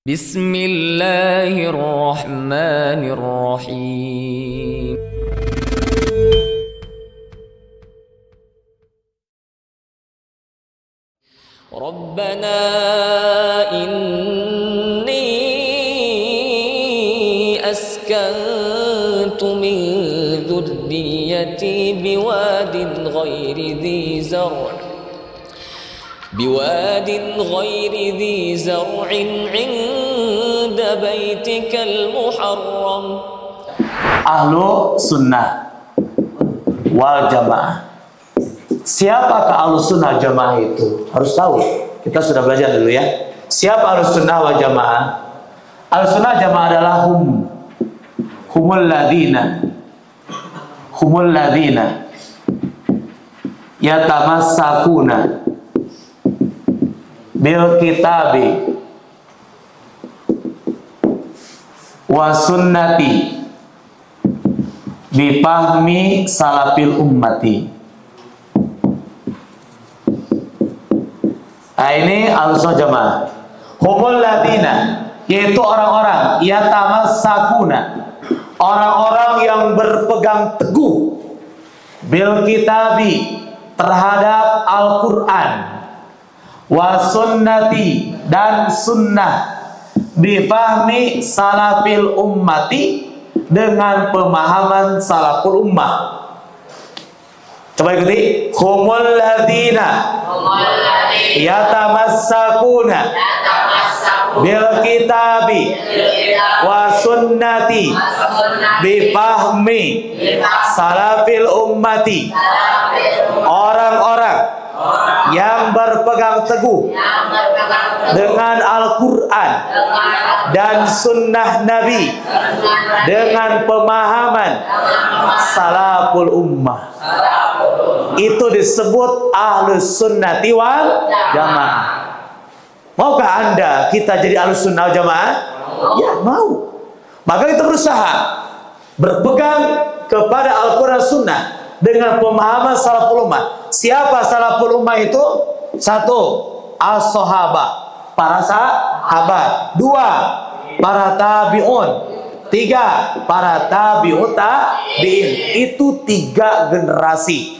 Bismillahirrahmanirrahim. Rabbana inni askantu min dhurriyyati biwadin ghairi dhi zar'in 'inda baitikal muharram. Ahlu sunnah wal jamaah. Siapakah ahlu sunnah jamaah itu? Harus tahu. Kita sudah belajar dulu ya. Siapa ahlu sunnah wal jamaah? Ahlu sunnah jamaah adalah humul ladina yatamassakuna bil kitabi wa sunnati bifahmi salafil ummati. Nah, ini al-sunnah jamaah. Humul ladina, yaitu orang-orang yatamassakuna, orang-orang yang berpegang teguh bil kitabi, terhadap Al-Quran, wa sunnati, dan sunnah, bifahmi salafil ummati, dengan pemahaman salaful ummah. Coba ikuti. Humul ladina yatamassakuna bil kitabi wa sunnati bifahmi salafil ummati. Orang-orang yang berpegang teguh dengan Al-Quran dan sunnah Nabi dengan pemahaman salaful ummah, itu disebut ahlus sunnati wal jamaah. Maukah anda kita jadi ahlus sunnah wal jamaah? Ya, mau. Maka kita berusaha berpegang kepada Al-Quran sunnah dengan pemahaman salaful ummah. Siapa salaful ummah itu? Satu, as-sahabah, para sahabat. Dua, para tabi'un. Tiga, para tabi'ut tabi'in. Itu tiga generasi.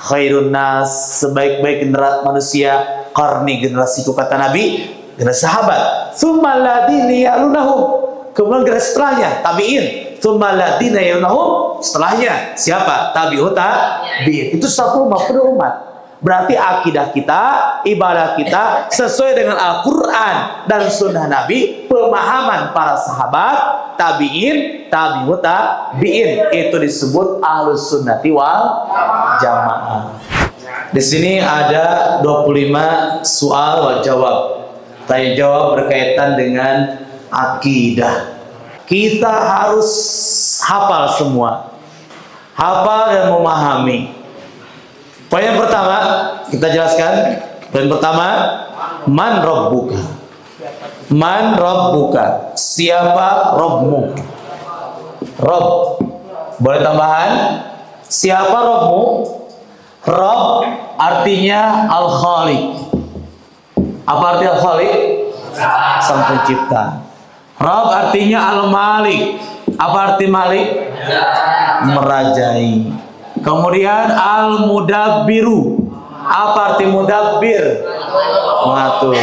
Khairun nas, sebaik-baik generasi manusia, qarni, generasiku, kata Nabi, generasi sahabat. Tsumma alladziina yalunahum, kemudian generasi setelahnya tabi'in. Tsumma alladziina yalunahum, setelahnya siapa? Tabi'ut tabi'in. Itu satu umat, penuh umat. Berarti akidah kita, ibadah kita sesuai dengan Al-Quran dan sunnah Nabi, pemahaman para sahabat, tabi'in, tabi'ut tabi'in. Itu disebut ahlus sunnati wal jamaah. Di sini ada 25 soal wal jawab. Tanya jawab berkaitan dengan akidah. Kita harus hafal semua. Hafal dan memahami. Poin yang pertama, kita jelaskan. Poin pertama, man rabbuka. Man rabbuka. Siapa Rabbmu? Rabb. Boleh tambahan? Siapa Rabbmu? Rabb artinya Al-Khaliq. Apa arti Al-Khaliq? Sang pencipta. Rabb artinya Al-Malik. Apa arti Malik? Merajai. Kemudian al-mudabbiru. Apa arti mudabbir? Mengatur.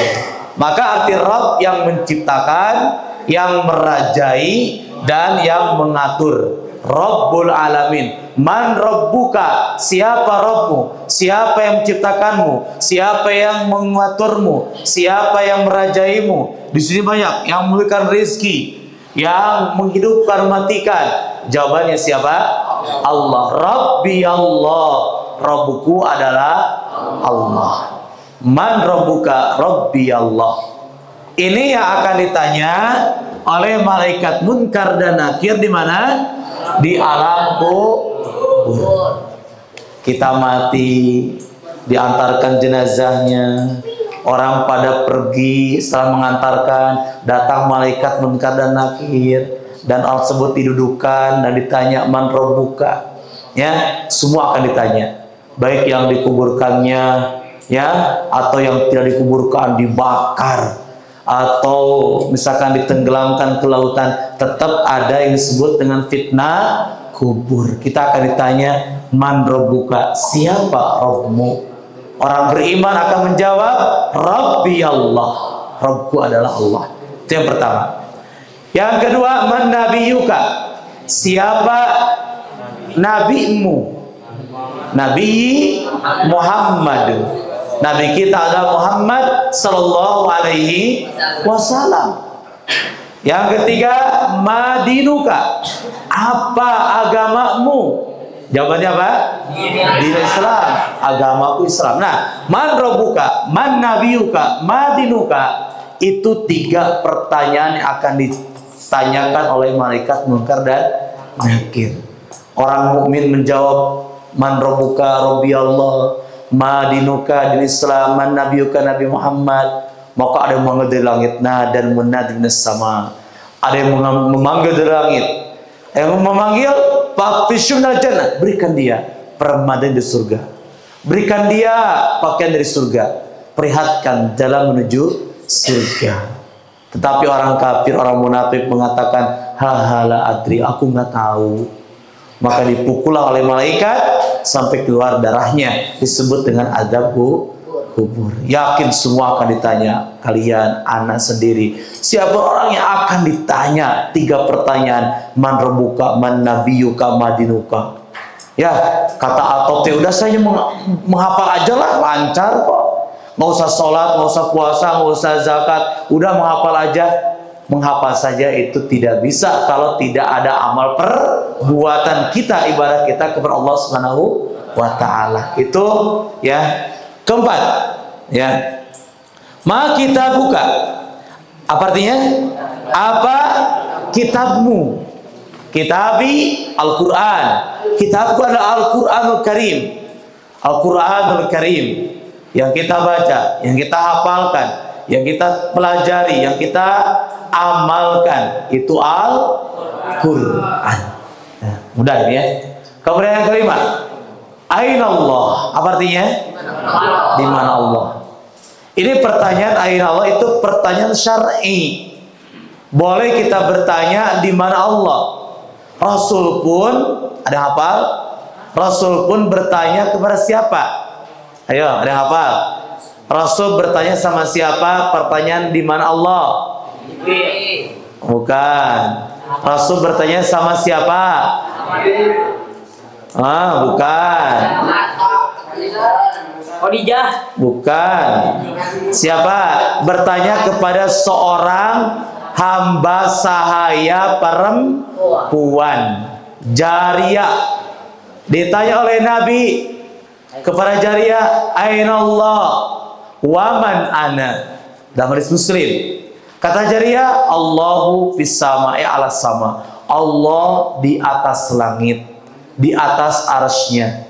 Maka arti Rabb yang menciptakan, yang merajai, dan yang mengatur. Rabbul alamin. Man rabbuka? Siapa Rabbmu? Siapa yang menciptakanmu? Siapa yang mengaturmu? Siapa yang merajaimu? Di sini banyak yang memberikan rezeki, yang menghidupkan, matikan. Jawabannya siapa? Allah. Rabbi Allah. Rabbuku adalah Allah. Man rabbuka? Rabbi Allah. Ini yang akan ditanya oleh malaikat munkar dan nakir di mana? Di alam kubur. Kita mati, diantarkan jenazahnya. Orang pada pergi, setelah mengantarkan, datang malaikat munkar dan nakir. Dan orang tersebut didudukan dan ditanya man rabbuka. Ya, semua akan ditanya. Baik yang dikuburkannya, ya, atau yang tidak dikuburkan dibakar, atau misalkan ditenggelamkan ke lautan, tetap ada yang disebut dengan fitnah kubur. Kita akan ditanya, man rabbuka, siapa Rabbmu? Orang beriman akan menjawab, Rabbi Allah, Rabbku adalah Allah. Itu yang pertama. Yang kedua, man nabiyuka, siapa nabimu? Nabi Muhammad. Nabi kita adalah Muhammad sallallahu alaihi wasallam. Yang ketiga, madinuka, apa agamamu? Jawabannya apa? Din Islam, agamaku Islam. Nah, man rabbuka, man nabiyuka, madinuka, itu 3 pertanyaan yang akan ditanyakan oleh malaikat Munkar dan Nakir. Orang mukmin menjawab, man rabbuka, Rabbi Allah, madinuka, din Islam, man nabiyuka, Nabi Muhammad. Maka ada yang memanggil dari langit, nah dan menadina sama. Ada yang memanggil dari langit, yang memanggil Fafishum dal jannah, berikan dia permadani di surga, berikan dia pakaian dari surga, perlihatkan jalan menuju surga. Tetapi orang kafir, orang munafik mengatakan, hahala adri, aku nggak tahu. Maka dipukullah oleh malaikat sampai keluar darahnya, disebut dengan azab kubur. Yakin semua akan ditanya, kalian, anak sendiri, siapa orang yang akan ditanya 3 pertanyaan, man rabbuka, man nabiyuka, madinuka. Ya, kata Atot, udah saya menghafal aja lah, lancar kok, nggak usah sholat, nggak usah puasa, nggak usah zakat, udah menghafal aja. Menghafal saja itu tidak bisa kalau tidak ada amal perbuatan kita, ibadah kita kepada Allah Subhanahu wa taala. Itu ya. Keempat, ya. Ma kita buka. Apa artinya? Apa kitabmu? Kitabi Al-Qur'an. Kitabku adalah Al-Qur'anul Karim. Al-Qur'anul Karim yang kita baca, yang kita hafalkan, yang kita pelajari, yang kita amalkan, itu Al-Qur'an. Nah, mudah ini ya. Kemudian yang kelima, Aina Allah. Apa artinya? Di mana Allah? Ini pertanyaan Aina Allah itu pertanyaan syar'i. Boleh kita bertanya di mana Allah. Rasul pun ada hafal? Rasul pun bertanya kepada siapa? Ayo, ada hafal? Rasul bertanya sama siapa? Pertanyaan di mana Allah? Bukan. Rasul bertanya sama siapa? Bukan. Khadijah. Bukan. Siapa? Bertanya kepada seorang hamba sahaya perempuan, Jariyah. Ditanya oleh Nabi kepada Jariyah, Aina Allah, waman ana. Dalam hadis Muslim, kata Jariyah, Allahu fis sama'i alas sama. Allah di atas langit, di atas arsy-Nya.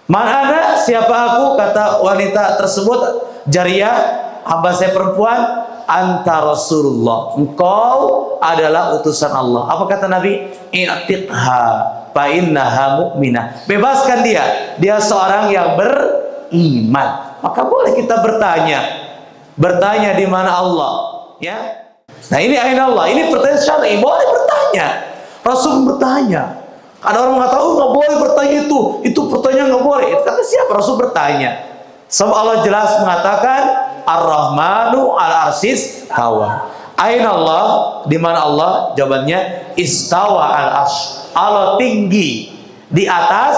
Mana siapa aku? Kata wanita tersebut, Jariyah, hamba saya perempuan, anta Rasulullah, engkau adalah utusan Allah. Apa kata Nabi? I'tiqha fa innaha mu'minah. Bebaskan dia, dia seorang yang beriman. Maka boleh kita bertanya di mana Allah, ya. Nah, ini aina Allah, ini pertanyaan syar'i, boleh bertanya. Rasul bertanya. Ada orang mengatakan, oh nggak boleh bertanya itu pertanyaan nggak boleh. Kata siapa? Rasul bertanya. Sebab Allah jelas mengatakan, Ar-Rahmanu al-Arsis tawa. Aina Allah, di mana Allah? Jawabannya istawa al-Arsh. Allah tinggi di atas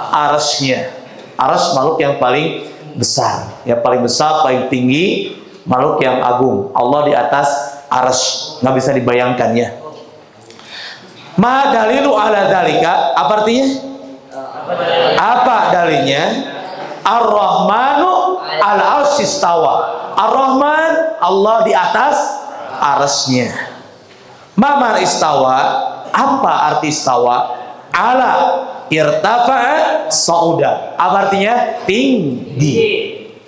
arsy-Nya. Arsy makhluk yang paling besar, yang paling besar, paling tinggi, makhluk yang agung. Allah di atas arsy, nggak bisa dibayangkan ya. Ma dalilu ala dalika, apa artinya? Apa dalilnya? Ar-Rahmanu al-Arsy istawa. Ar-Rahman, Allah di atas arsy-Nya. Ma istawa, apa arti istawa? Ala irtafa'a sa'uda. Apa artinya? Tinggi.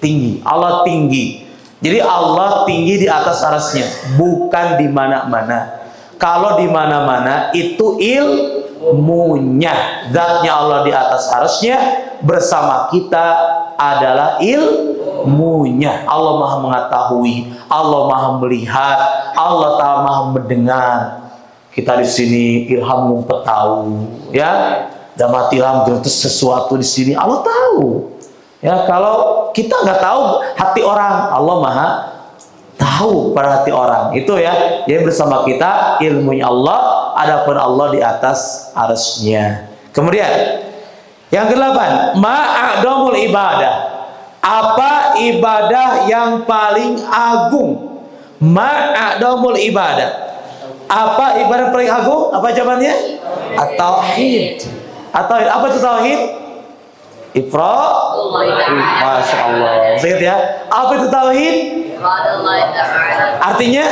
Tinggi. Allah tinggi. Jadi Allah tinggi di atas arsy-Nya, bukan di mana-mana. Kalau di mana-mana itu ilmunya, zatnya Allah di atas arsy-Nya, bersama kita adalah ilmunya. Allah Maha mengetahui, Allah Maha melihat, Allah Ta'ala Maha mendengar. Kita di sini ilham ngumpet tahu, ya. Dan mati lampu itu sesuatu di sini Allah tahu. Ya, kalau kita nggak tahu hati orang, Allah Maha tahu pada hati orang. Itu ya. Jadi bersama kita ilmunya Allah, adapun Allah di atas arsy-Nya. Kemudian yang ke-8, ma'adamul ibadah. Apa ibadah yang paling agung? Ma'adamul ibadah. Apa ibadah paling agung? Apa jawabannya? At-tauhid. At-tauhid. Apa itu tauhid? Masya Allah. Lihat ya. Apa itu tauhid? Artinya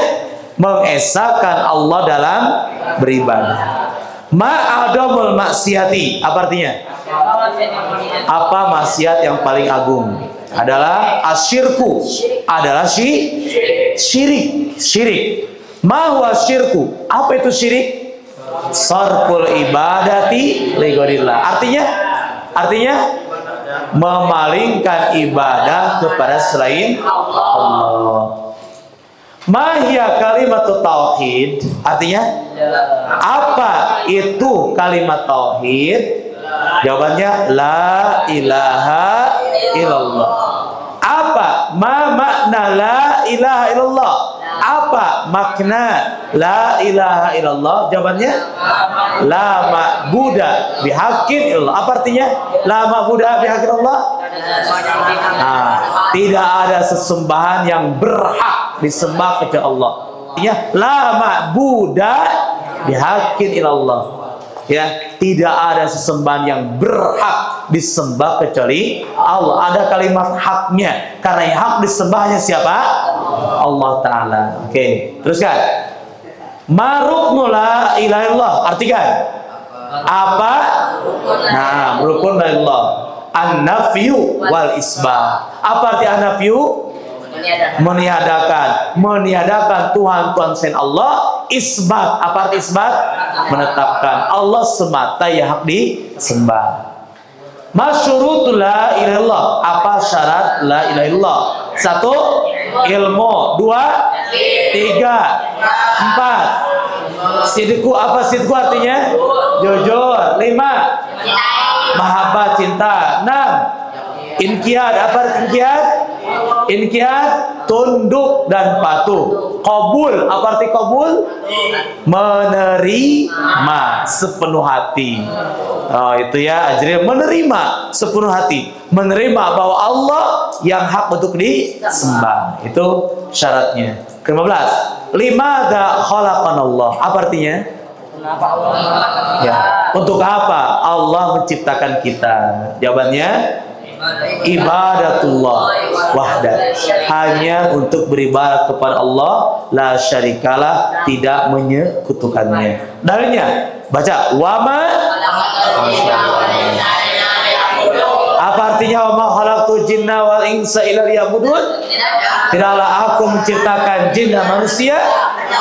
mengesahkan Allah dalam beribadah. Ma'adamul maksiati. Apa artinya? Apa maksiat yang paling agung? Adalah asyirku. Adalah syirik. Syirik. Ma huwa syirku? Apa itu syirik? Sarful ibadati li ghairillah. Artinya memalingkan ibadah kepada selain Allah. Ma hiya kalimatut tauhid? Artinya apa itu kalimat tauhid? Jawabannya la ilaha illallah. Apa makna la ilaha illallah? Apa makna la ilaha illallah? Jawabannya la ma'buda bihaqqin illallah. Apa artinya la ma'buda bihaqqin illallah? Tidak ada sesembahan yang berhak disembah kecuali Allah. Artinya la ma'buda bihaqqin illallah. Ya, tidak ada sesembahan yang berhak disembah kecuali Allah. Ada kalimat haknya, karena yang hak disembahnya siapa? Allah Ta'ala. Oke, teruskan. Maruknu la ilaha illallah. Artikan apa? Nah, rukun la ilallah. An-nafyu wal isbat. Apa arti an-nafyu? Meniadakan Tuhan selain Allah. Isbat, apa arti isbat? Menetapkan Allah semata yang hak disembah. Masyurutul la ilaha illallah. Apa syarat la ilaha illallah? 1, ilmu. 2, 3, 4, sidku. Apa sidku artinya? Jujur. 5, mahabbah, cinta. 6, inqiyad. Apa inqiyad? Inqiyad, tunduk dan patuh. Qabul, apa arti qabul? Menerima sepenuh hati. Oh, itu ya, ajri menerima sepenuh hati, menerima bahwa Allah yang hak untuk disembah. Itu syaratnya. Ke-15, limadza khalaqanallah. Apa artinya? Ya, untuk apa Allah menciptakan kita? Jawabannya ibadatullah wahdah, hanya untuk beribadah kepada Allah, la syarikalah, tidak menyekutukannya. Dalilnya baca wama. Apa artinya wama khalaqtul jinna wal insa illa liya'budun? Tidaklah aku menciptakan jin dan manusia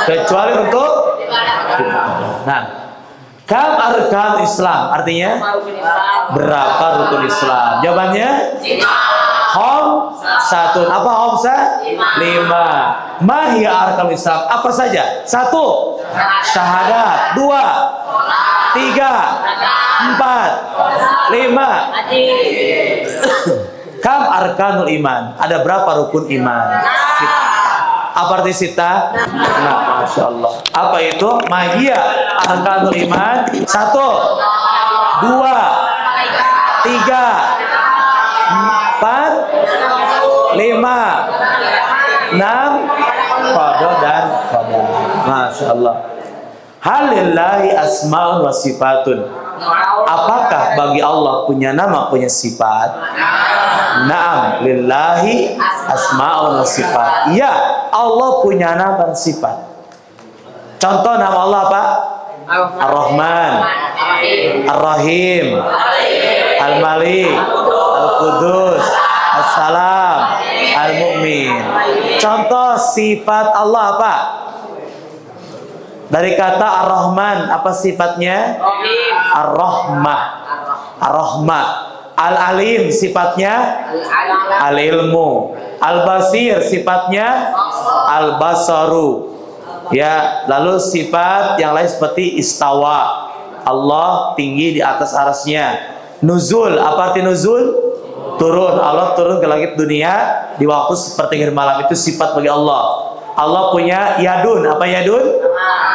kecuali untuk. Nah, kam arkan Islam, artinya berapa rukun Islam? Jawabannya hom 1. Apa hom 5. Mahia arkan Islam, apa saja? 1, syahadat. 2, 3, 4, 5. Kam arkanul iman, ada berapa rukun iman? Apa arti sita? Nah, Masya Allah. Apa itu? Mahia arkanul iman. 1, 2, 3, 4, 5, 6, qada dan qada. Masya Allah. Halillahi asma'un wa sifatun. Apakah bagi Allah punya nama, punya sifat? Naam, lillahi asma'un wa sifat. Ya, Allah punya nama dan sifat. Contoh nama Allah apa? Ar-Rahman, Ar-Rahim, Al-Malik, Al-Qudus, As-Salam, Al-Mu'min. Contoh sifat Allah apa? Dari kata Ar-Rahman, apa sifatnya? Ar-Rahmah. Ar-Rahmah. Al-Alim sifatnya Al-Ilmu. Al-Basir sifatnya Al-Basaru. Ya, lalu sifat yang lain seperti istawa. Allah tinggi di atas arasnya. Nuzul, apa arti nuzul? Turun. Allah turun ke langit dunia di waktu sepertiga malam, itu sifat bagi Allah. Allah punya yadun, apa yadun?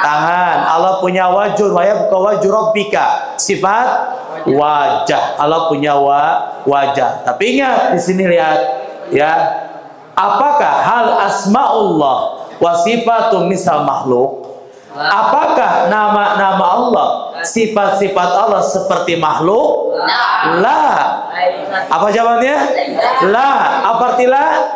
Tangan. Allah punya wajhun, wa yabqa wajhu rabbika, sifat wajah. Allah punya wajah. Tapi ingat di sini, lihat ya, apakah hal asmaullah wa sifatun misal makhluk? Apakah nama-nama Allah, sifat-sifat Allah seperti makhluk? La. Apa jawabannya? La. Apa arti la?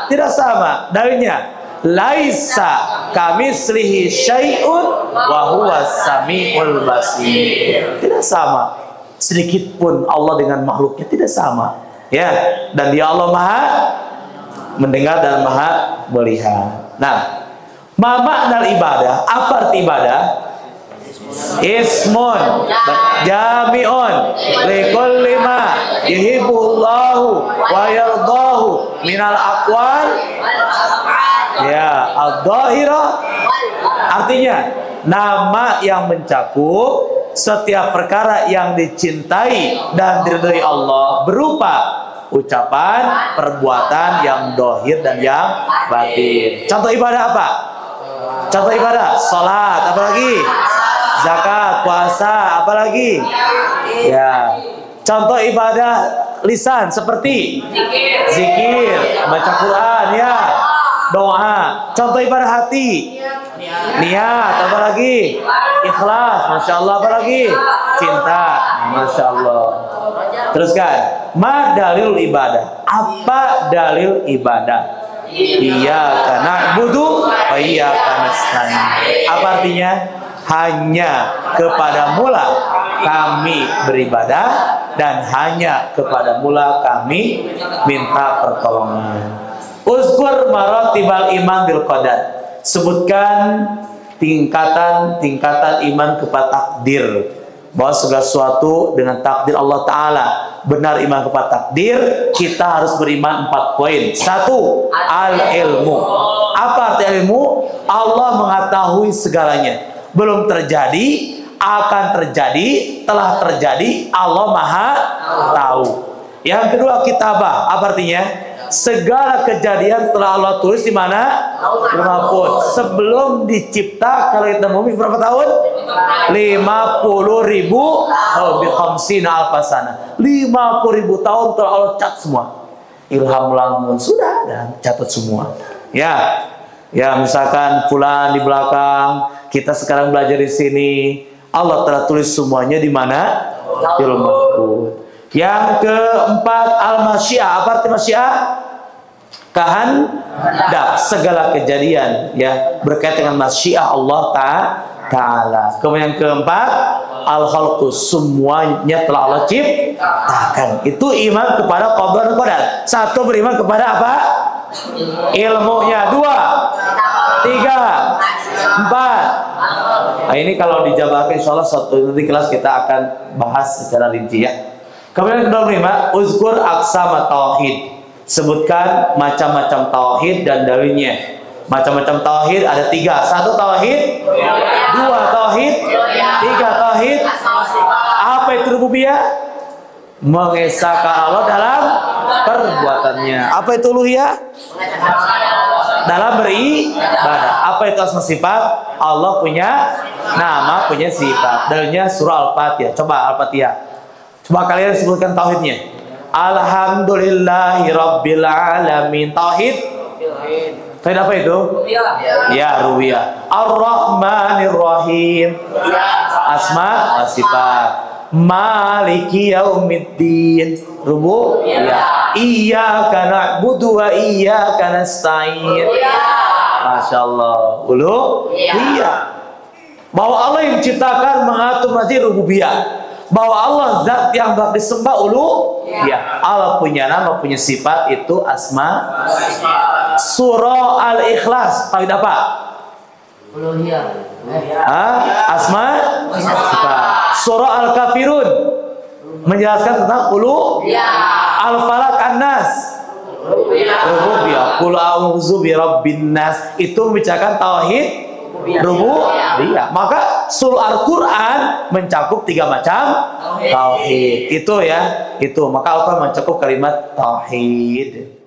Tidak sama. Dalilnya, laisa kamitslihi syai'un wa huwas samiul basir. Tidak sama. Sedikit pun Allah dengan makhluknya tidak sama. Ya, dan Dia Allah Maha mendengar dan Maha melihat. Nah, ma makna ibadah, apa arti ibadah? Ismun jami'un likulli ma yuhibbullahu wa yardahu minal aqwal ya ad-dhahira. Artinya nama yang mencakup setiap perkara yang dicintai dan diridhai Allah berupa ucapan, perbuatan yang dohir dan yang batin. Contoh ibadah apa? Contoh ibadah, salat, apalagi? Zakat, puasa, apalagi? Ya. Contoh ibadah lisan seperti zikir, baca Quran, ya, doa. Contoh ibadah hati, niat, apalagi? Ikhlas, masya Allah, apalagi? Cinta, masya Allah. Teruskan, ma dalil ibadah. Apa dalil ibadah? Iyyaka na'budu wa iyyaka nasta'in. Apa artinya? Hanya kepadamu lah kami beribadah dan hanya kepadamu lah kami minta pertolongan. Uzkur maratibal iman bil qadar. Sebutkan tingkatan-tingkatan iman kepada takdir. Bahwa segala sesuatu dengan takdir Allah Ta'ala. Benar iman kepada takdir, kita harus beriman 4 poin. 1. Al-ilmu. Apa arti ilmu? Allah mengetahui segalanya. Belum terjadi, akan terjadi, telah terjadi, Allah Maha tahu. Yang kedua, kitabah. Apa artinya? Segala kejadian telah Allah tulis di mana? Mahfuz. Sebelum dicipta, kalau kita bumi berapa tahun? 50.000 bi khamsina alfasana. 50.000 tahun telah Allah cat semua. Ilham lamun sudah dan catat semua. Ya. Ya, misalkan fulan di belakang, kita sekarang belajar di sini. Allah telah tulis semuanya di mana? Di Mahfuz. Yang keempat, al-masyiah. Apa arti masyiah? Kehendak. Segala kejadian ya berkaitan dengan masyiah Allah Ta'ala. Kemudian yang keempat, al-khalqu. Semuanya telah Allah ciptakan. Itu iman kepada qadar dan qadar. 1, beriman kepada apa? Ilmunya. 2, 3, 4. Nah, ini kalau dijabarkan insyaallah suatu nanti kelas kita akan bahas secara rinci ya. Kemudian kedua, beriman uzkur aqsam tauhid. Sebutkan macam-macam tauhid dan dalilnya. Macam-macam tauhid ada 3. 1 tauhid, 2 tauhid, 3 tauhid. Apa itu rububiyah? Mengesahkan Allah dalam perbuatannya. Apa itu uluhiyah? Dalam beribadah. Apa itu asma sifat? Allah punya nama, punya sifat. Dalilnya surah Al-Fatihah. Coba Al-Fatihah. Coba kalian sebutkan tauhidnya. Alhamdulillahi Rabbil Alamin. Tauhid? Tauhid apa itu? Ya, rububiyah. Ar-Rahmanir Rahim. Asma wa sifat. Maliki yaumiddin. Rububiyah. Iyyaka na'budu wa iyyaka nasta'in. Masya Allah. Uluhiyah. Bahwa Allah yang menciptakan, mengatur, mengatur, rububiyah. Bahwa Allah zat yang berhak disembah, uluhiyah. Allah punya nama, punya sifat, itu asma. Surah Al-Ikhlas, tahu apa? Uluhiyah. Asma sifat. Surah Al-Kafirun, menjelaskan tentang Al-Falaq, An-Nas, rububiyah. Qul a'udzu birabbin nas, itu membicarakan tauhid rububiyah. Maka surah Al-Qur'an mencakup 3 macam tauhid. Itu ya, itu. Maka Al-Qur'an mencakup kalimat tauhid.